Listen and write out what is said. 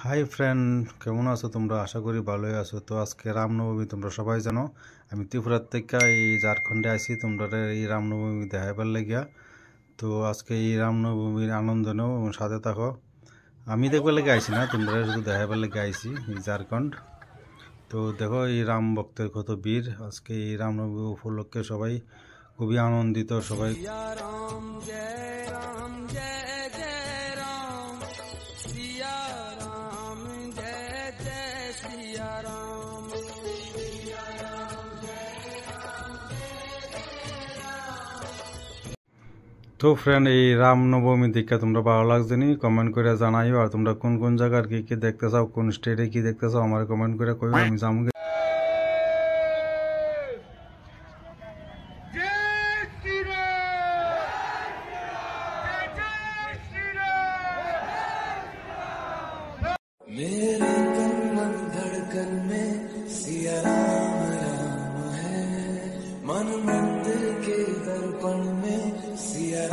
Hi friend, কেমন আছো তোমরা? আশা করি ভালোই আছো। তো আজকে রামনবমী, তোমরা সবাই জানো আমি ত্রিপুরার থেকে এই ঝাড়খণ্ডে আইছি তোমরা এই রামনবমী দেখাইবার লাগিয়া। তো আজকে এই রামনবমীর আনন্দ নেও এবং সাথে থাকো। আমি দেখবার লেগে আইছি না, তোমরা শুধু দেখাইবার লেগে আইছি এই ঝাড়খণ্ড। তো দেখো এই রাম ভক্তের কত বীর। আজকে এই রামনবমী উপলক্ষে সবাই খুবই আনন্দিত। সবাই তো ফ্রেন্ড, এই রামনবমী দেখে তোমরা ভালো লাগছে নি? কমেন্ট করে জানাইও। আর তোমরা কোন কোন জায়গার কি কি দেখতে চাও, কোন স্টেটে কি দেখতে চাও আমার কমেন্ট করে কইও, আমি যাবো। मेरे मन धड़कन में सिया राम राम है, मन मंदिर के दर्पण में सिया